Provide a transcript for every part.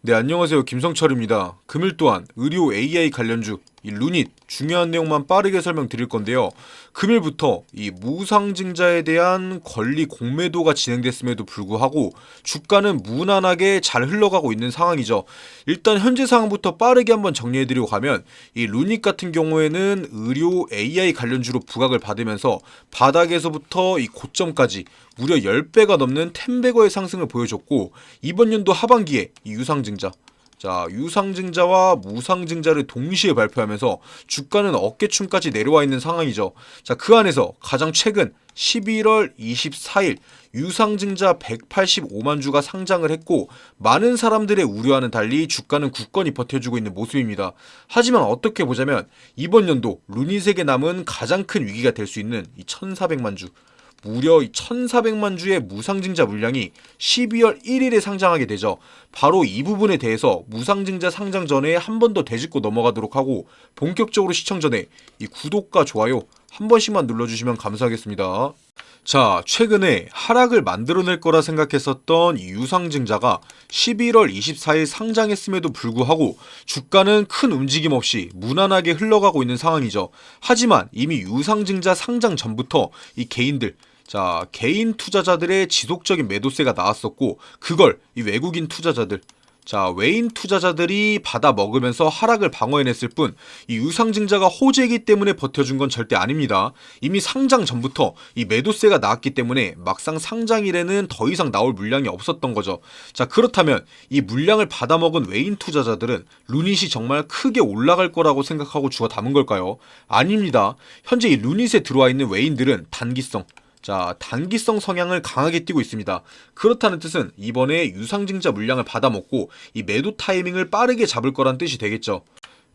네, 안녕하세요. 김성철입니다. 금일 또한 의료 AI 관련주 이 루닛 중요한 내용만 빠르게 설명드릴 건데요. 금일부터 이 무상증자에 대한 권리 공매도가 진행됐음에도 불구하고 주가는 무난하게 잘 흘러가고 있는 상황이죠. 일단 현재 상황부터 빠르게 한번 정리해드리고 가면 이 루닛 같은 경우에는 의료 AI 관련주로 부각을 받으면서 바닥에서부터 이 고점까지 무려 10배가 넘는 10배거의 상승을 보여줬고, 이번 연도 하반기에 이 유상증자, 유상증자와 무상증자를 동시에 발표하면서 주가는 어깨춤까지 내려와 있는 상황이죠. 그 안에서 가장 최근 11월 24일 유상증자 185만 주가 상장을 했고, 많은 사람들의 우려와는 달리 주가는 굳건히 버텨주고 있는 모습입니다. 하지만 어떻게 보자면 이번 연도 루닛에게 남은 가장 큰 위기가 될 수 있는 이 1400만 주, 무려 1400만 주의 무상증자 물량이 12월 1일에 상장하게 되죠. 바로 이 부분에 대해서 무상증자 상장 전에 한 번 더 되짚고 넘어가도록 하고, 본격적으로 시청 전에 이 구독과 좋아요 한 번씩만 눌러주시면 감사하겠습니다. 최근에 하락을 만들어낼 거라 생각했었던 이 유상증자가 11월 24일 상장했음에도 불구하고 주가는 큰 움직임 없이 무난하게 흘러가고 있는 상황이죠. 하지만 이미 유상증자 상장 전부터 이 개인 투자자들의 지속적인 매도세가 나왔었고, 그걸 이 외국인 투자자들, 외인 투자자들이 받아 먹으면서 하락을 방어해냈을 뿐, 이 유상증자가 호재이기 때문에 버텨준 건 절대 아닙니다. 이미 상장 전부터 이 매도세가 나왔기 때문에 막상 상장일에는 더 이상 나올 물량이 없었던 거죠. 그렇다면 이 물량을 받아 먹은 외인 투자자들은 루닛이 정말 크게 올라갈 거라고 생각하고 주워 담은 걸까요? 아닙니다. 현재 이 루닛에 들어와 있는 외인들은 단기성 성향을 강하게 띠고 있습니다. 그렇다는 뜻은 이번에 유상증자 물량을 받아먹고 이 매도 타이밍을 빠르게 잡을 거란 뜻이 되겠죠.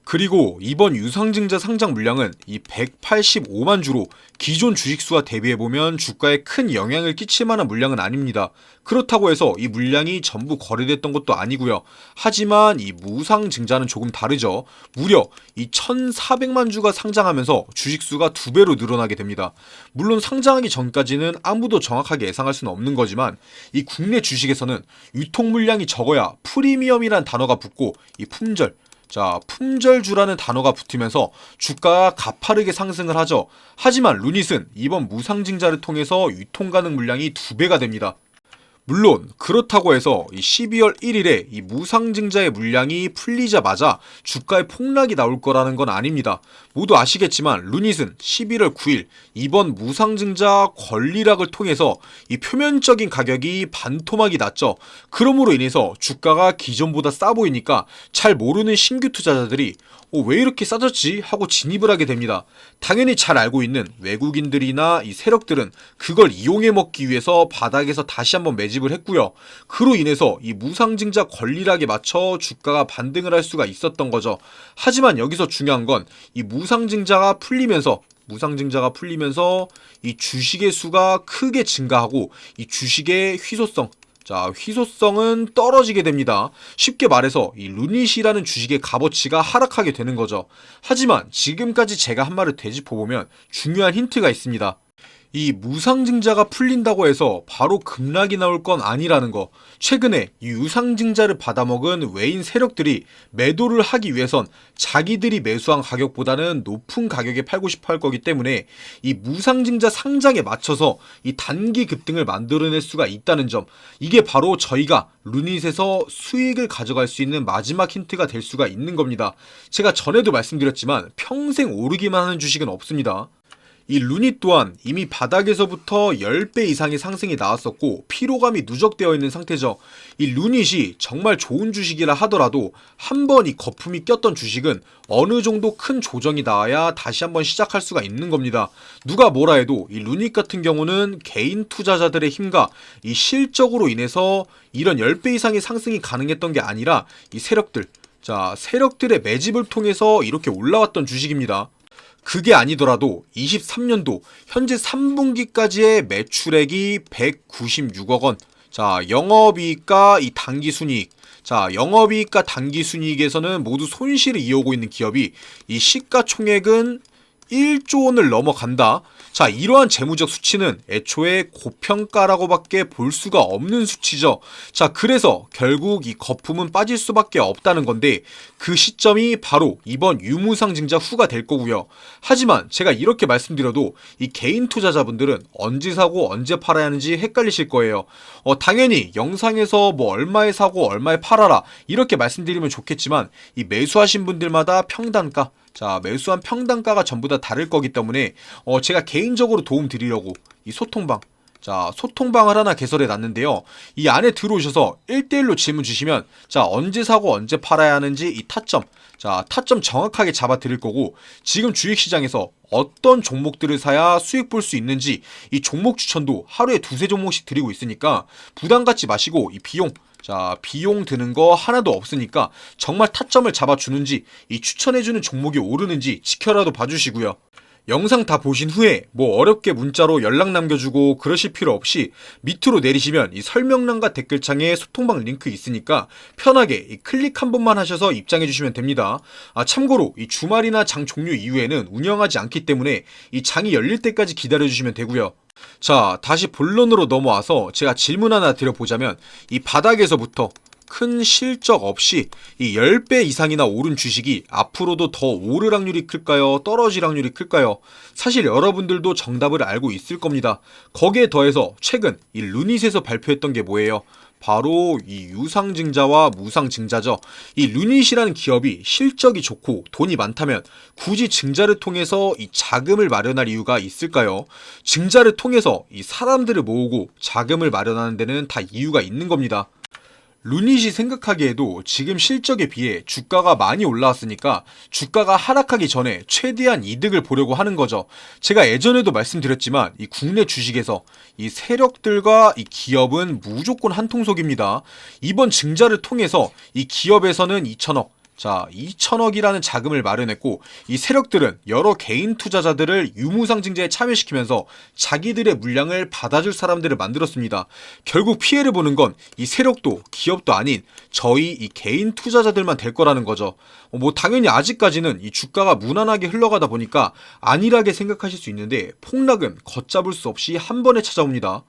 그리고 이번 유상증자 상장 물량은 이 185만 주로 기존 주식수와 대비해보면 주가에 큰 영향을 끼칠 만한 물량은 아닙니다. 그렇다고 해서 이 물량이 전부 거래됐던 것도 아니고요. 하지만 이 무상증자는 조금 다르죠. 무려 이 1400만 주가 상장하면서 주식수가 2배로 늘어나게 됩니다. 물론 상장하기 전까지는 아무도 정확하게 예상할 수는 없는 거지만, 이 국내 주식에서는 유통 물량이 적어야 프리미엄이란 단어가 붙고 이 품절주라는 단어가 붙으면서 주가가 가파르게 상승을 하죠. 하지만 루닛은 이번 무상증자를 통해서 유통 가능 물량이 2배가 됩니다. 물론 그렇다고 해서 이 12월 1일에 이 무상증자의 물량이 풀리자마자 주가에 폭락이 나올 거라는 건 아닙니다. 모두 아시겠지만 루닛은 11월 9일 이번 무상증자 권리락을 통해서 이 표면적인 가격이 반토막이 났죠. 그러므로 인해서 주가가 기존보다 싸 보이니까 잘 모르는 신규 투자자들이 왜 이렇게 싸졌지? 하고 진입을 하게 됩니다. 당연히 잘 알고 있는 외국인들이나 이 세력들은 그걸 이용해 먹기 위해서 바닥에서 다시 한번 매집을 했고요. 그로 인해서 이 무상증자 권리락에 맞춰 주가가 반등을 할 수가 있었던 거죠. 하지만 여기서 중요한 건 이 무상증자가 풀리면서 이 주식의 수가 크게 증가하고 이 주식의 희소성은 떨어지게 됩니다. 쉽게 말해서 이 루닛이라는 주식의 값어치가 하락하게 되는 거죠. 하지만 지금까지 제가 한 말을 되짚어보면 중요한 힌트가 있습니다. 이 무상증자가 풀린다고 해서 바로 급락이 나올 건 아니라는 거. 최근에 이 유상증자를 받아먹은 외인 세력들이 매도를 하기 위해선 자기들이 매수한 가격보다는 높은 가격에 팔고 싶어 할 거기 때문에 이 무상증자 상장에 맞춰서 이 단기 급등을 만들어낼 수가 있다는 점, 이게 바로 저희가 루닛에서 수익을 가져갈 수 있는 마지막 힌트가 될 수가 있는 겁니다. 제가 전에도 말씀드렸지만 평생 오르기만 하는 주식은 없습니다. 이 루닛 또한 이미 바닥에서부터 10배 이상의 상승이 나왔었고 피로감이 누적되어 있는 상태죠. 이 루닛이 정말 좋은 주식이라 하더라도 한 번 이 거품이 꼈던 주식은 어느 정도 큰 조정이 나와야 다시 한번 시작할 수가 있는 겁니다. 누가 뭐라 해도 이 루닛 같은 경우는 개인 투자자들의 힘과 이 실적으로 인해서 이런 10배 이상의 상승이 가능했던 게 아니라 이 세력들의 매집을 통해서 이렇게 올라왔던 주식입니다. 그게 아니더라도 23년도 현재 3분기까지의 매출액이 196억 원. 영업이익과 이 당기순이익. 영업이익과 당기순이익에서는 모두 손실을 이어오고 있는 기업이 이 시가총액은 1조 원을 넘어간다. 자, 이러한 재무적 수치는 애초에 고평가라고밖에 볼 수가 없는 수치죠. 자, 그래서 결국 이 거품은 빠질 수밖에 없다는 건데 그 시점이 바로 이번 유무상증자 후가 될 거고요. 하지만 제가 이렇게 말씀드려도 이 개인 투자자분들은 언제 사고 언제 팔아야 하는지 헷갈리실 거예요. 당연히 영상에서 뭐 얼마에 사고 얼마에 팔아라 이렇게 말씀드리면 좋겠지만 이 매수하신 분들마다 평단가, 자, 매수한 평단가가 전부 다 다를 거기 때문에 제가 개인적으로 도움 드리려고 이 소통방, 자, 소통방을 하나 개설해 놨는데요. 이 안에 들어오셔서 1대1로 질문 주시면 자, 언제 사고 언제 팔아야 하는지 이 타점, 자, 타점 정확하게 잡아 드릴 거고 지금 주식시장에서 어떤 종목들을 사야 수익 볼 수 있는지 이 종목 추천도 하루에 두세 종목씩 드리고 있으니까 부담 갖지 마시고 이 비용, 자, 비용 드는 거 하나도 없으니까 정말 타점을 잡아주는지 이 추천해주는 종목이 오르는지 지켜라도 봐주시고요. 영상 다 보신 후에 뭐 어렵게 문자로 연락 남겨주고 그러실 필요 없이 밑으로 내리시면 이 설명란과 댓글창에 소통방 링크 있으니까 편하게 이 클릭 한 번만 하셔서 입장해 주시면 됩니다. 참고로 이 주말이나 장 종료 이후에는 운영하지 않기 때문에 이 장이 열릴 때까지 기다려 주시면 되고요. 자, 다시 본론으로 넘어와서 제가 질문 하나 드려보자면 이 바닥에서부터 큰 실적 없이 이 10배 이상이나 오른 주식이 앞으로도 더 오를 확률이 클까요? 떨어질 확률이 클까요? 사실 여러분들도 정답을 알고 있을 겁니다. 거기에 더해서 최근 이 루닛에서 발표했던 게 뭐예요? 바로 이 유상증자와 무상증자죠. 이 루닛이라는 기업이 실적이 좋고 돈이 많다면 굳이 증자를 통해서 이 자금을 마련할 이유가 있을까요? 증자를 통해서 이 사람들을 모으고 자금을 마련하는 데는 다 이유가 있는 겁니다. 루닛이 생각하기에도 지금 실적에 비해 주가가 많이 올라왔으니까 주가가 하락하기 전에 최대한 이득을 보려고 하는 거죠. 제가 예전에도 말씀드렸지만 이 국내 주식에서 이 세력들과 이 기업은 무조건 한 통속입니다. 이번 증자를 통해서 이 기업에서는 2천억, 자, 2천억이라는 자금을 마련했고 이 세력들은 여러 개인 투자자들을 유무상증자에 참여시키면서 자기들의 물량을 받아줄 사람들을 만들었습니다. 결국 피해를 보는 건 이 세력도 기업도 아닌 저희 이 개인 투자자들만 될 거라는 거죠. 뭐 당연히 아직까지는 이 주가가 무난하게 흘러가다 보니까 안일하게 생각하실 수 있는데 폭락은 걷잡을 수 없이 한 번에 찾아옵니다.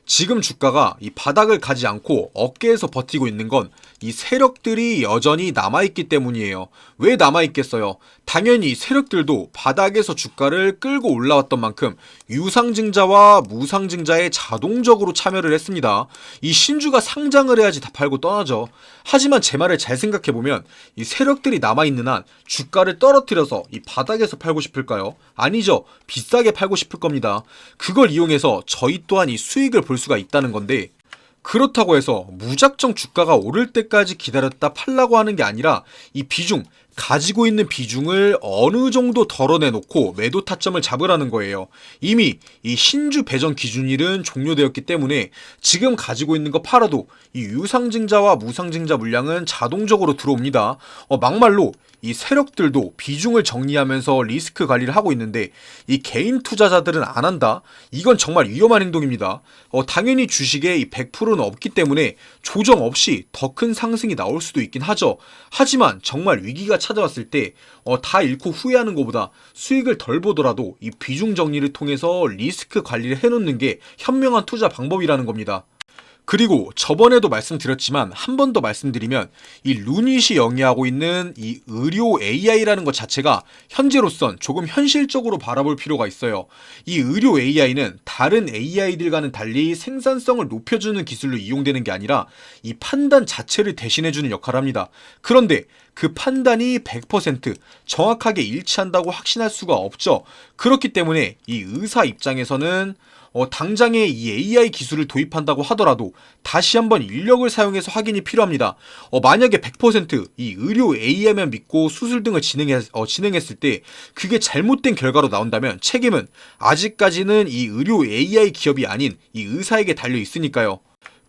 지금 주가가 이 바닥을 가지 않고 어깨에서 버티고 있는 건 이 세력들이 여전히 남아있기 때문이에요. 왜 남아있겠어요? 당연히 세력들도 바닥에서 주가를 끌고 올라왔던 만큼 유상증자와 무상증자에 자동적으로 참여를 했습니다. 이 신주가 상장을 해야지 다 팔고 떠나죠. 하지만 제 말을 잘 생각해보면 이 세력들이 남아있는 한 주가를 떨어뜨려서 이 바닥에서 팔고 싶을까요? 아니죠. 비싸게 팔고 싶을 겁니다. 그걸 이용해서 저희 또한 이 수익을 볼 수가 있다는 건데 그렇다고 해서 무작정 주가가 오를 때까지 기다렸다 팔라고 하는 게 아니라 이 비중, 가지고 있는 비중을 어느 정도 덜어내놓고 매도 타점을 잡으라는 거예요. 이미 이 신주 배정 기준일은 종료되었기 때문에 지금 가지고 있는 거 팔아도 이 유상증자와 무상증자 물량은 자동적으로 들어옵니다. 막말로 이 세력들도 비중을 정리하면서 리스크 관리를 하고 있는데 이 개인 투자자들은 안 한다? 이건 정말 위험한 행동입니다. 당연히 주식에 이 100%는 없기 때문에 조정 없이 더 큰 상승이 나올 수도 있긴 하죠. 하지만 정말 위기가 찾아왔을 때 다 잃고 후회하는 것보다 수익을 덜 보더라도 이 비중 정리를 통해서 리스크 관리를 해놓는 게 현명한 투자 방법이라는 겁니다. 그리고 저번에도 말씀드렸지만 한 번 더 말씀드리면 이 루닛이 영위하고 있는 이 의료 AI라는 것 자체가 현재로선 조금 현실적으로 바라볼 필요가 있어요. 이 의료 AI는 다른 AI들과는 달리 생산성을 높여주는 기술로 이용되는 게 아니라 이 판단 자체를 대신해주는 역할을 합니다. 그런데 그 판단이 100% 정확하게 일치한다고 확신할 수가 없죠. 그렇기 때문에 이 의사 입장에서는 당장에 이 AI 기술을 도입한다고 하더라도 다시 한번 인력을 사용해서 확인이 필요합니다. 만약에 100% 의료 AI만 믿고 수술 등을 진행했을 때 그게 잘못된 결과로 나온다면 책임은 아직까지는 이 의료 AI 기업이 아닌 이 의사에게 달려 있으니까요.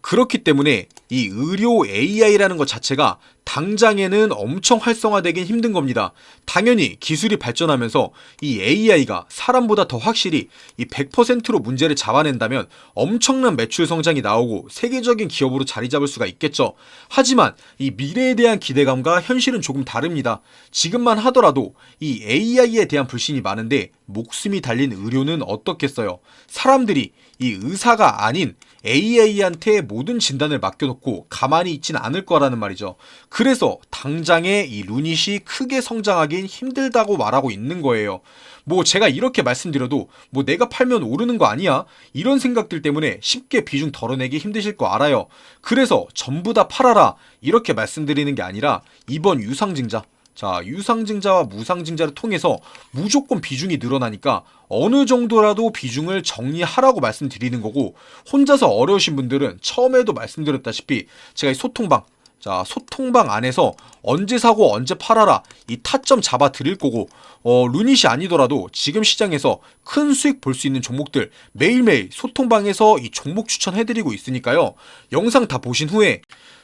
그렇기 때문에 이 의료 AI라는 것 자체가 당장에는 엄청 활성화되긴 힘든 겁니다. 당연히 기술이 발전하면서 이 AI가 사람보다 더 확실히 이 100%로 문제를 잡아낸다면 엄청난 매출 성장이 나오고 세계적인 기업으로 자리 잡을 수가 있겠죠. 하지만 이 미래에 대한 기대감과 현실은 조금 다릅니다. 지금만 하더라도 이 AI에 대한 불신이 많은데 목숨이 달린 의료는 어떻겠어요? 사람들이 이 의사가 아닌 AI한테 모든 진단을 맡겨놓고 가만히 있진 않을 거라는 말이죠. 그래서 당장에 이 루닛이 크게 성장하긴 힘들다고 말하고 있는 거예요. 뭐 제가 이렇게 말씀드려도 뭐 내가 팔면 오르는 거 아니야? 이런 생각들 때문에 쉽게 비중 덜어내기 힘드실 거 알아요. 그래서 전부 다 팔아라 이렇게 말씀드리는 게 아니라 이번 유상증자, 자, 유상증자와 무상증자를 통해서 무조건 비중이 늘어나니까 어느 정도라도 비중을 정리하라고 말씀드리는 거고, 혼자서 어려우신 분들은 처음에도 말씀드렸다시피 제가 이 소통방, 자, 소통방 안에서 언제 사고 언제 팔아라 이 타점 잡아 드릴 거고, 루닛이 아니더라도 지금 시장에서 큰 수익 볼 수 있는 종목들 매일매일 소통방에서 이 종목 추천해드리고 있으니까요. 영상 다 보신 후에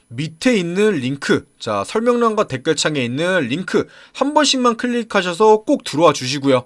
밑에 있는 링크, 자, 설명란과 댓글창에 있는 링크 한 번씩만 클릭하셔서 꼭 들어와 주시고요.